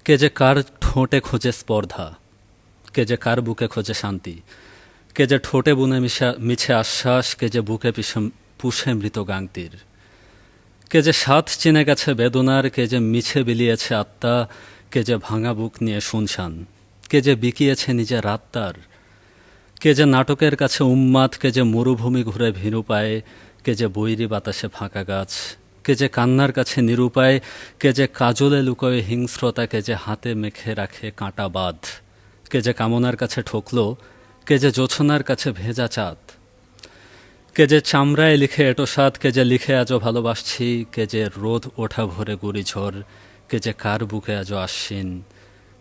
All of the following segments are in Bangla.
কে যে কার ঠোঁটে খোঁজে স্পর্ধা, কে যে কার বুকে খোঁজে শান্তি, কে যে ঠোঁটে বুনে মিছে আশ্বাস, কে যে বুকে পুষে মৃত গাংতির, কে যে স্বাদ চিনে গেছে বেদনার, কে যে মিছে বিলিয়েছে আত্মা, কে যে ভাঙা বুক নিয়ে শুনশান, কে যে বিকিয়েছে নিজের আত্মার, কে যে নাটকের কাছে উন্মাদ, কে যে মরুভূমি ঘুরে ভীরু পায়, কে যে বৈরী বাতাসে ফাঁকা গাছ, কে যে কান্নার কাছে নিরুপায়, কে যে কাজলে লুকোয় হিংস্রতা, কে যে হাতে মেখে রাখে কাঁটা বাঁধ, কে যে কামনার কাছে ঠকলো, কে যে জোছনার কাছে ভেজা চাঁদ, কে যে চামড়ায় লিখে এটো সাত, কে যে লিখে আজও ভালোবাসছি, কে যে রোদ ওঠা ভরে গুড়ি ঝড়, কে যে কার বুকে আজও আশ্বিন,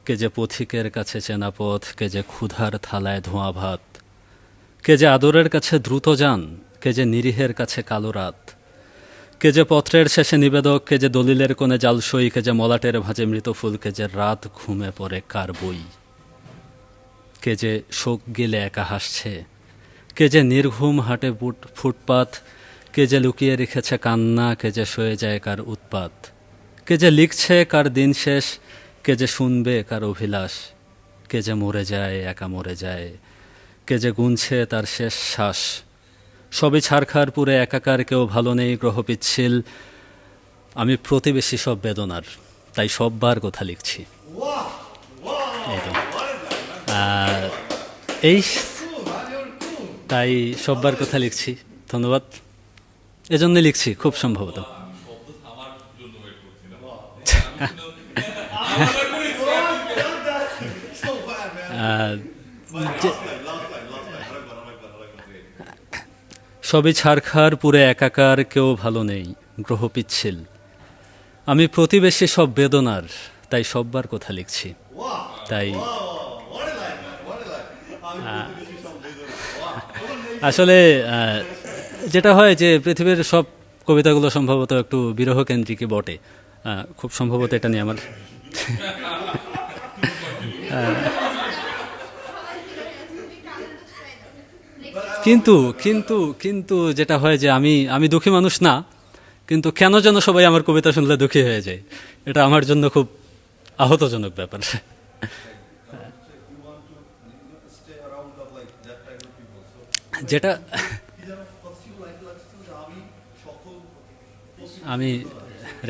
কে যে পথিকের কাছে চেনা পথ, কে যে ক্ষুধার থালায় ধোঁয়া ভাত, কে যে আদরের কাছে দ্রুত যান, কে যে নিরীহের কাছে কালো রাত, কে যে পত্রের শেষে নিবেদক, কে যে দলিলের কোণে জালসই, কে যে মলাটের ভাজে মৃত ফুল, কে যে রাত ঘুমে পড়ে কার বই, কে যে শোক গেলে একা হাসছে, কে যে নির্ঘুম হাটে ফুটপাত, কে যে লুকিয়ে রেখেছে কান্না, কে যে সয়ে যায় কার উৎপাত, কে যে লিখছে কার দিন শেষ, কে যে শুনবে কার অভিলাষ, কে যে মরে যায় একা মরে যায়, কে যে গুনছে তার শেষ শ্বাস, সবই ছারখার পুরে একাকার, কেউ ভালো নেই গ্রহ পিচ্ছিল, আমি প্রতিবেশী সব বেদনার, তাই সববার কথা লিখছি। এই তো এই তাই সববার কথা লিখছি। ধন্যবাদ। এজন্যই লিখছি খুব সম্ভবত। সবই ছারখার পুরে একাকার, কেউ ভালো নেই গ্রহ পিচ্ছিল, আমি প্রতিবেশী সব বেদনার, তাই সববার কথা লিখছি। তাই আসলে যেটা হয় যে পৃথিবীর সব কবিতাগুলো সম্ভবত একটু বিরহ কেন্দ্রিকই বটে, খুব সম্ভবত এটা নিয়ে আমার কিন্তু কিন্তু কিন্তু যেটা হয় যে আমি আমি দুঃখী মানুষ না, কিন্তু কেন যেন সবাই আমার কবিতা শুনলে দুঃখী হয়ে যায়, এটা আমার জন্য খুব আহতজনক ব্যাপার। যেটা আমি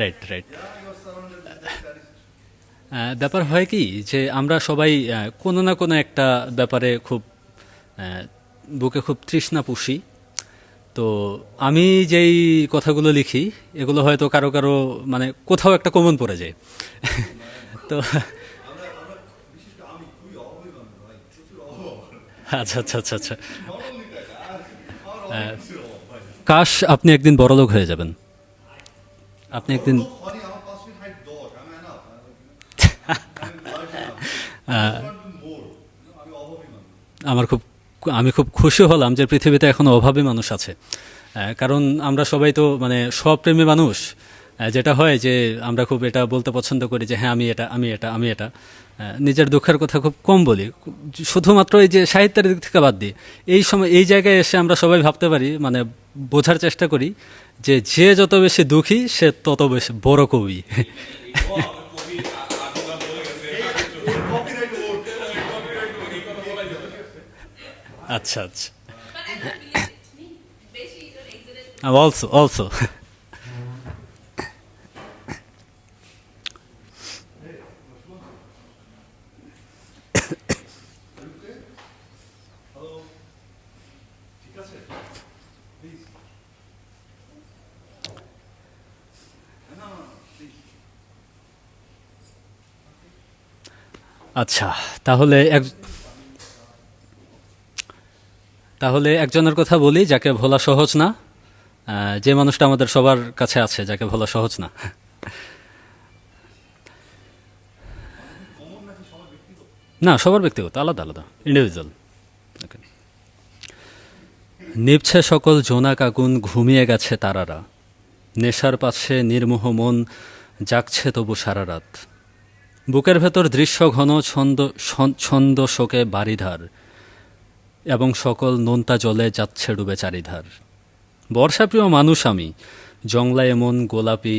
রাইট রাইট ব্যাপার হয় কি যে আমরা সবাই কোনো না কোনো একটা ব্যাপারে খুব বুকে খুব তৃষ্ণা পুষি। তো আমি যেই কথাগুলো লিখি এগুলো হয়তো কারো কারো মানে কোথাও একটা কমন পড়ে যায়। তো আচ্ছা আচ্ছা আচ্ছা আচ্ছা, কাশ আপনি একদিন বড়লোক হয়ে যাবেন। আপনি একদিন আমার খুব আমি খুব খুশি হলাম যে পৃথিবীতে এখনো অভাবী মানুষ আছে, কারণ আমরা সবাই তো মানে স্বপ্রেমী মানুষ। যেটা হয় যে আমরা খুব এটা বলতে পছন্দ করি যে হ্যাঁ আমি এটা আমি এটা আমি এটা, নিজের দুঃখের কথা খুব কম বলি। শুধুমাত্র এই যে সাহিত্যের দিক থেকে বাদ দিয়ে এই সময় এই জায়গায় এসে আমরা সবাই ভাবতে পারি মানে বোঝার চেষ্টা করি যে যে যত বেশি দুঃখী সে তত বেশি বড় কবি। আচ্ছা আচ্ছা, অলসো অলসো আচ্ছা, তাহলে তাহলে একজনের কথা বলি যাকে ভোলা সহজ না, যে মানুষটা আমাদের সবার কাছে আছে যাকে ভোলা সহজ না। না, সবার ব্যক্তিগত, আলাদা আলাদা, ইন্ডিভিজুয়াল। নিভছে সকল জোনাক আগুন, ঘুমিয়ে গেছে তারারা, নেশার পাশে নির্মোহ মন জাগছে তবু সারা রাত, বুকের ভেতর দৃশ্য ঘন ছন্দ ছন্দ শোকে বাড়িধার, এবং সকল নোনতা জলে যাচ্ছে ডুবে চারিধার। বর্ষাপ্রিয় মানুষ আমি, জংলা এমন গোলাপি,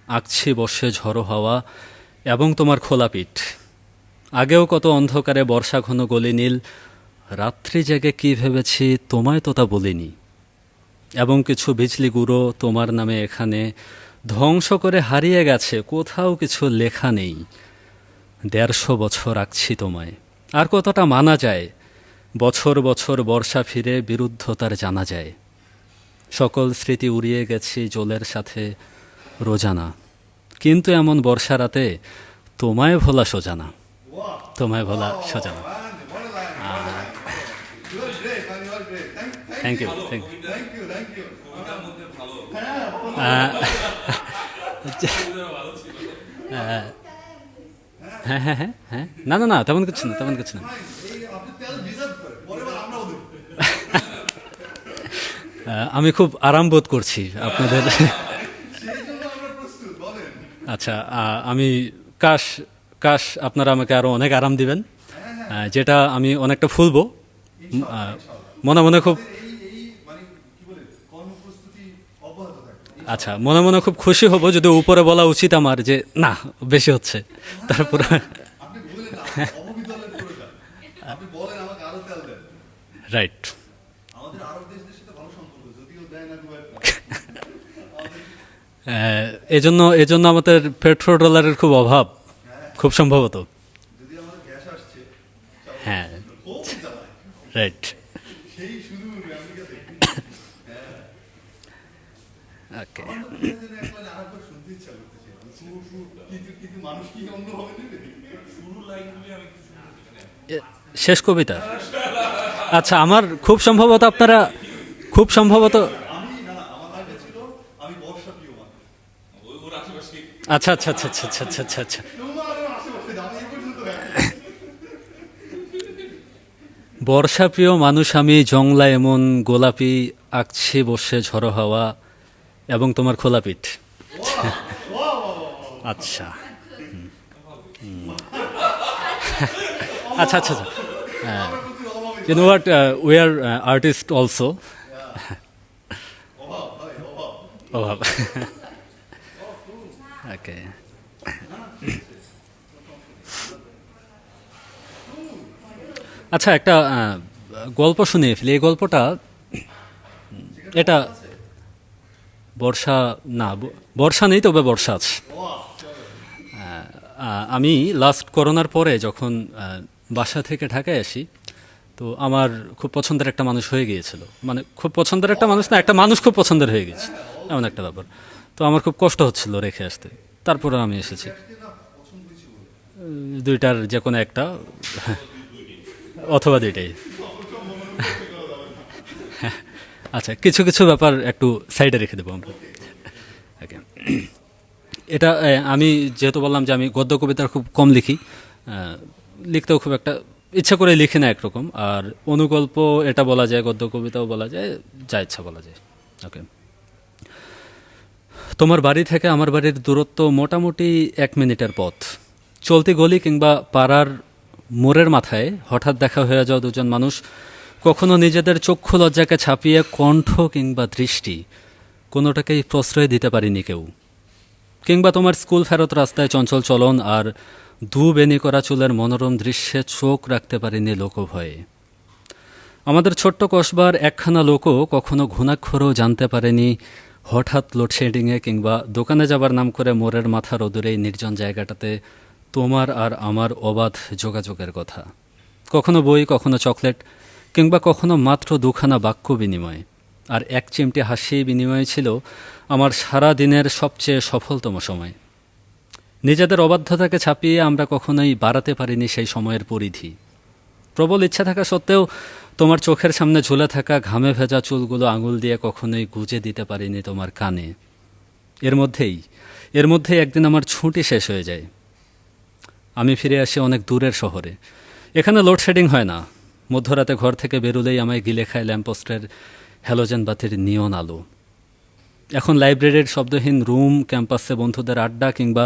আঁকছি বর্ষে ঝড়ো হাওয়া, এবং তোমার খোলা পিঠ। আগেও কত অন্ধকারে বর্ষা ঘন গলি নীল, রাত্রি জেগে কি ভেবেছি তোমায় তো তা বলিনি। এবং কিছু বিজলি গুঁড়ো তোমার নামে এখানে ধ্বংস করে হারিয়ে গেছে, কোথাও কিছু লেখা নেই। 150 বছর আঁকছি তোমায়, আর কতটা মানা যায়। বছর বছর বর্ষা ফিরে বিরুদ্ধতার জানা যায়। সকল স্মৃতি উড়িয়ে গেছি জলের সাথে রোজানা, কিন্তু এমন বর্ষা রাতে তোমায় ভোলা সোজানা, তোমায় ভোলা সোজানা। Thank you, thank you. হ্যাঁ হ্যাঁ হ্যাঁ হ্যাঁ, না না না, তেমন কিছু না, তেমন কিছু না। আমি খুব আরাম বোধ করছি আপনাদের। আচ্ছা, আমি কাশ কাশ আপনারা আমাকে আরো অনেক আরাম দিবেন, যেটা আমি অনেকটা ফুলবো। মনে মনে খুব, আচ্ছা, মনে মনে খুব খুশি হব যদি উপরে বলা উচিত আমার যে না বেশি হচ্ছে, তারপর রাইট। এজন্য আমাদের পেট্রোল ডলারের খুব অভাব, খুব সম্ভবত। হ্যাঁ, রাইট। ওকে, শেষ কবিতা। আচ্ছা, আমার খুব সম্ভবত আপনারা খুব সম্ভবত, আচ্ছা আচ্ছা আচ্ছা আচ্ছা আচ্ছা আচ্ছা আচ্ছা আচ্ছা, বর্ষা প্রিয় মানুষ আমি, জংলা এমন গোলাপি আঁকছি বসে ঝড়ো হাওয়া এবং তোমার খোলা পিঠ। আচ্ছা, আচ্ছা আচ্ছা আচ্ছা, you know what, we are artists also. অভাব। ওকে, আচ্ছা, একটা গল্প শুনিয়ে ফেলি। এই গল্পটা, এটা বর্ষা না, বর্ষা নেই, তবে বর্ষা আছে। আমি লাস্ট করোনার পরে যখন বাসা থেকে ঢাকায় আসি, তো আমার খুব পছন্দের একটা মানুষ হয়ে গিয়েছিল, মানে খুব পছন্দের একটা মানুষ না, একটা মানুষ খুব পছন্দের হয়ে গিয়েছে, এমন একটা ব্যাপার। তো আমার খুব কষ্ট হচ্ছিল রেখে আসতে, তারপরে আমি এসেছি। দুইটার যে কোনো একটা, অথবা দুইটাই। আচ্ছা, কিছু কিছু ব্যাপার একটু সাইডে রেখে দেবো আমরা। ওকে, এটা আমি যেহেতু বললাম যে আমি গদ্য কবিতা খুব কম লিখি, লিখতেও খুব একটা ইচ্ছা করে লিখি না একরকম। আর অনুগল্প এটা বলা যায়, গদ্য কবিতাও বলা যায়, যা ইচ্ছা বলা যায়। ওকে, তোমার বাড়ি থেকে আমার বাড়ির দূরত্ব মোটামুটি 1 মিনিটের পথ। চলতি গলি কিংবা পাড়ার মোড়ের মাথায় হঠাৎ দেখা হয়ে যাওয়া দুজন মানুষ, কখনো নিজেদের চক্ষু লজ্জাকে ছাপিয়ে কণ্ঠ কিংবা দৃষ্টি কোনোটাকেই প্রশ্রয় দিতে পারিনি কেউ। কিংবা তোমার স্কুল ফেরত রাস্তায় চঞ্চল চলন আর বেনি করা চুলের মনোরম দৃশ্যে চোখ রাখতে পারিনি লোকভয়ে। আমাদের ছোট্ট কসবার একখানা লোকও কখনো ঘুণাক্ষরেও জানতে পারেনি হঠাৎ লোডশেডিংয়ে কিংবা দোকানে যাবার নাম করে মোড়ের মাথার অদূরেই নির্জন জায়গাটাতে তোমার আর আমার অবাধ যোগাযোগের কথা। কখনো বই, কখনো চকলেট, কিংবা কখনো মাত্র 2খানা বাক্য বিনিময়। আর এক চিমটি হাসি বিনিময় ছিল আমার সারা দিনের সবচেয়ে সফলতম সময়। নিজেদের অবাধ্যতাকে ছাপিয়ে আমরা কখনোই বাড়াতে পারিনি সেই সময়ের পরিধি। প্রবল ইচ্ছা থাকা সত্ত্বেও তোমার চোখের সামনে ঝুলে থাকা ঘামে ভেজা চুলগুলো আঙুল দিয়ে কখনোই গুজে দিতে পারিনি তোমার কানে। এর মধ্যেই একদিন আমার ছুটি শেষ হয়ে যায়। আমি ফিরে আসি অনেক দূরের শহরে। এখানে লোডশেডিং হয় না। মধ্যরাতে ঘর থেকে বেরোলেই আমায় গিলে খায় ল্যাম্পপোস্টের হ্যালোজেন বাতির নিয়ন আলো। এখন লাইব্রেরির শব্দহীন রুম, ক্যাম্পাসে বন্ধুদের আড্ডা, কিংবা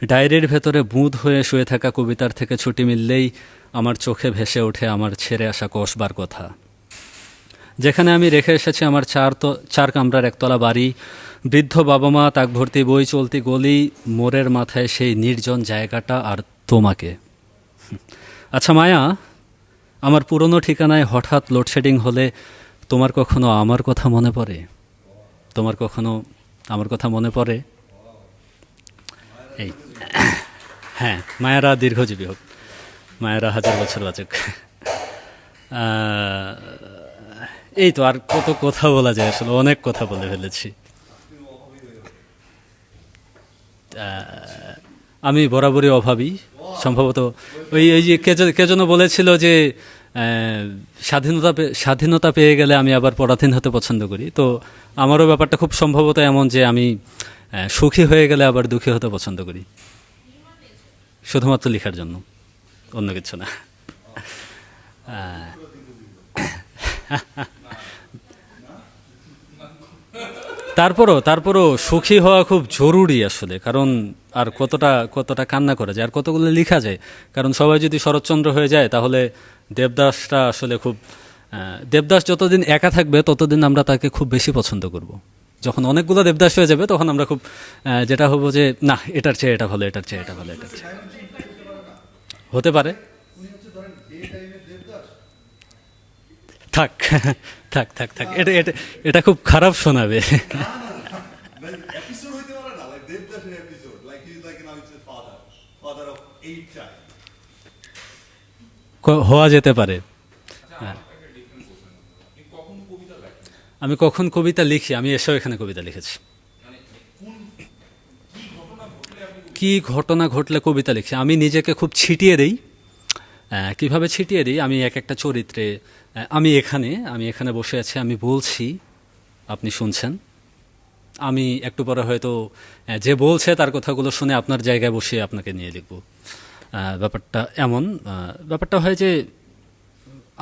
ডায়েরির ভেতরে বুঁদ হয়ে শুয়ে থাকা কবিতার থেকে ছুটি মিললেই আমার চোখে ভেসে ওঠে আমার ছেড়ে আসা কসবার কথা, যেখানে আমি রেখে এসেছি আমার 4 কামরার একতলা বাড়ি, বৃদ্ধ বাবা মা, তাক ভর্তি বই, চলতি গলি, মোড়ের মাথায় সেই নির্জন জায়গাটা, আর তোমাকে। আচ্ছা মায়া, আমার পুরনো ঠিকানায় হঠাৎ লোডশেডিং হলে তোমার কখনো আমার কথা মনে পড়ে? তোমার কখনো আমার কথা মনে পড়ে? এই, হ্যাঁ, মায়েরা দীর্ঘজীবী হোক, মায়েরা হাজার বছর বাঁচুক। আহ, এই তো, আর কত কথা বলা যায়, আসলে অনেক কথা বলে ফেলেছি। আমি বরাবরই অভাবী, সম্ভবত। ওই ওই যে কে যেন বলেছিল যে স্বাধীনতা পেয়ে গেলে আমি আবার পরাধীন হতে পছন্দ করি। তো আমারও ব্যাপারটা খুব সম্ভবত এমন যে আমি সুখী হয়ে গেলে আবার দুঃখী হতে পছন্দ করি, শুধুমাত্র লেখার জন্য, অন্য কিছু না। তারপরও সুখী হওয়া খুব জরুরি আসলে, কারণ আর কতটা কতটা কান্না করা যায়, আর কতগুলো লেখা যায়। কারণ সবাই যদি শরৎচন্দ্র হয়ে যায় তাহলে দেবদাসটা আসলে খুব দেবদাস যতদিন একা থাকবে ততদিন আমরা তাকে খুব বেশি পছন্দ করব। যখন অনেকগুলো দেবদাস হয়ে যাবে তখন আমরা খুব যেটা হবো যে না, এটার চেয়ে এটা ভালো, এটার চেয়ে এটা ভালো, এটার চেয়ে হতে পারে। থাক থাক থাক থাক, এটা এটা এটা খুব খারাপ শোনাবে। Like episode হইতে পারে না, like দেবদাসের episode, like he's like now he's a father of 8 child. হওয়া যেতে পারে। হ্যাঁ। আমি কখন কবিতা লিখি? আমি এসেও এখানে কবিতা লিখেছি। কি ঘটনা ঘটলে কবিতা লিখি? আমি নিজেকে খুব ছিটিয়ে দিই। কিভাবে ছিটিয়ে দিই? আমি এক একটা চরিত্রে, আমি এখানে বসে আছি, আমি বলছি, আপনি শুনছেন। আমি একটু পরে হয়তো যে বলছে তার কথাগুলো শুনে আপনার জায়গায় বসিয়ে আপনাকে নিয়ে লিখব। ব্যাপারটা এমন, ব্যাপারটা হয় যে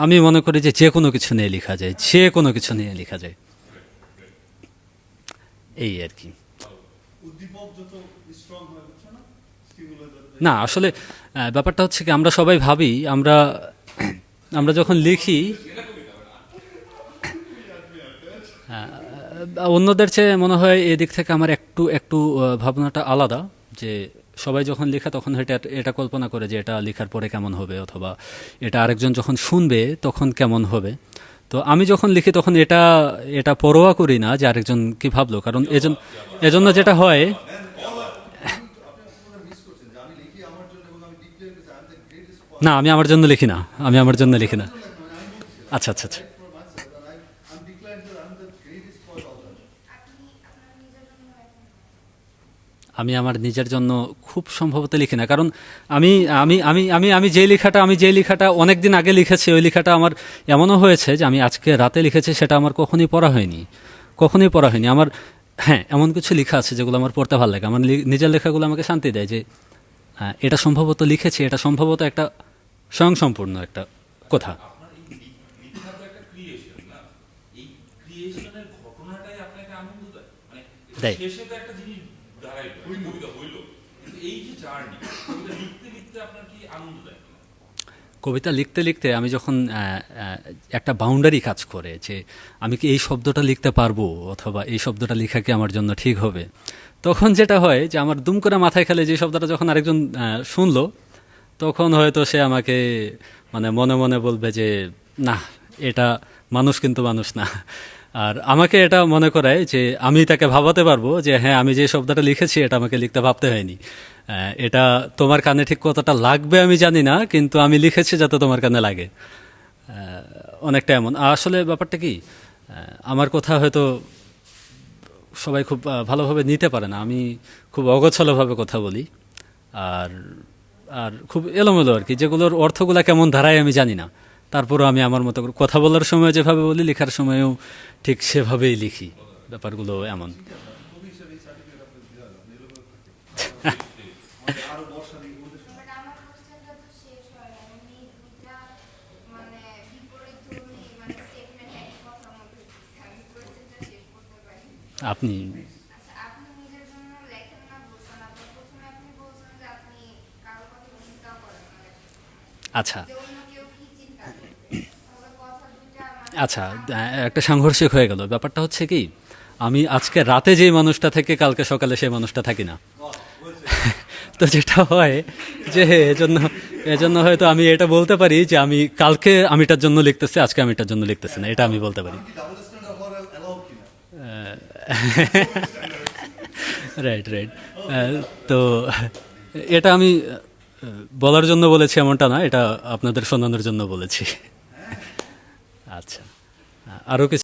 আমি মনে করি যে যে কোনো কিছু নিয়ে লেখা যায়, যে কোনো কিছু নিয়ে লেখা যায়, এই আর কি। উদ্দীপক যত স্ট্রং হয়, বুঝছো না? Stimulus যত না আসলে ব্যাপারটা হচ্ছে কি, আমরা সবাই ভাবি আমরা আমরা যখন লিখি অন্যদের চেয়ে মনে হয় এদিক থেকে আমার একটু একটু ভাবনাটা আলাদা, যে সবাই যখন লেখা তখন এটা এটা কল্পনা করে যে এটা লেখার পরে কেমন হবে, অথবা এটা আরেকজন যখন শুনবে তখন কেমন হবে। তো আমি যখন লিখি তখন এটা এটা পরোয়া করি না যে আরেকজন কি ভাবলো, কারণ এজন্য যেটা হয়। না, আমি আমার জন্য লিখি না, আমি আমার জন্য লিখি না। আচ্ছা আচ্ছা আচ্ছা, I'm declared that I'm the greatest poet of all time. আমি আমার নিজের জন্য খুব সম্ভবত লিখি না, কারণ আমি আমি আমি আমি আমি যে লেখাটা অনেক দিন আগে লিখেছি, ওই লেখাটা আমার এমনও হয়েছে যে আমি আজকে রাতে লিখেছি, সেটা আমার কখনোই পড়া হয়নি আমার। হ্যাঁ, এমন কিছু লেখা আছে যেগুলো আমার পড়তে ভালো লাগে, আমার নিজের লেখাগুলো আমাকে শান্তি দেয়, যে এটা সম্ভবত লিখেছি, এটা সম্ভবত একটা স্বয়ংসম্পূর্ণ একটা কথা। আপনার এই লেখা তো একটা ক্রিয়েশন না, এই ক্রিয়েশনের ঘটনাটাই আপনাকে আনন্দ দেয়, মানে দেয়। শেষে তো একটা জিনিস দাঁড়াইলো, কবিতা হইলো, কিন্তু এই যে জার্নি, কবিতা লিখতে লিখতে আপনার কি আনন্দ দেয়? কবিতা লিখতে লিখতে আমি যখন একটা বাউন্ডারি কাজ করে যে আমি কি এই শব্দটা লিখতে পারবো, অথবা এই শব্দটা লেখা কি আমার জন্য ঠিক হবে, তখন যেটা হয় যে আমার দুম করে মাথায় খেলে যে শব্দটা যখন আরেকজন শুনলো, তখন হয়তো সে আমাকে মানে মনে মনে বলবে যে না, এটা মানুষ কিন্তু মানুষ না। আর আমাকে এটা মনে করায় যে আমি তাকে ভাবাতে পারবো যে হ্যাঁ, আমি যে শব্দটা লিখেছি এটা আমাকে লিখতে ভাবতে হয়নি। এটা তোমার কানে ঠিক কতটা লাগবে আমি জানি না, কিন্তু আমি লিখেছি যাতে তোমার কানে লাগে। অনেকটা এমন আসলে ব্যাপারটা কি, আমার কথা হয়তো সবাই খুব ভালোভাবে নিতে পারে না, আমি খুব অগোছালোভাবে কথা বলি, আর আর খুব এলোমেলো আর কি, যেগুলোর অর্থগুলা কেমন ধারায় আমি জানি না। তারপরও আমি আমার মতো করে কথা বলার সময় যেভাবে বলি, লেখার সময়ও ঠিক সেভাবেই লিখি। ব্যাপারগুলো এমন। কবি হিসেবে এই certificate আপনাকে দেওয়া হলো, নিরপেক্ষ থেকে। আমাদের আরো বর্ষা দিয়ে বলতে শুরু। বাট আমার কোশ্চেনটা তো শেষ হয় নাই। আমি দুইটা মানে বিপরীত ধর্মী মানে স্টেটমেন্ট এক কথার মধ্যে দিচ্ছি। আমি কোশ্চেনটা শেষ করতে পারি। আপনি আচ্ছা, আপনি নিজের জন্য লেখেন না বলছেন, আপনার প্রথমে আপনি বলছেন যে আপনি কারো কথা চিন্তাও করেন না লেখার সময়। আচ্ছা যে অন্য কেউ কি চিন্তা করবে। তাহলে কথা দুইটা মানে আচ্ছা, একটা সাংঘর্ষিক হয়ে গেল। ব্যাপারটা হচ্ছে কি, আমি আজকে রাতে যেই মানুষটা থেকে কালকে সকালে সেই মানুষটা থাকি না। তো যেটা হয় যে এজন্য হয়তো আমি এটা বলতে পারি যে আমি কালকে আমিটার জন্য লিখতেছি, আজকে আমিটার জন্য লিখতেছি না, এটা আমি বলতে পারি। কি ডাবল স্ট্যান্ডার্ড হওয়ার অ্যালাউ কিনা? Right right. তো এটা আমি বলার জন্য বলেছি এমনটা না, এটা আপনাদের শোনানোর জন্য বলেছি। আচ্ছা, আরও কিছু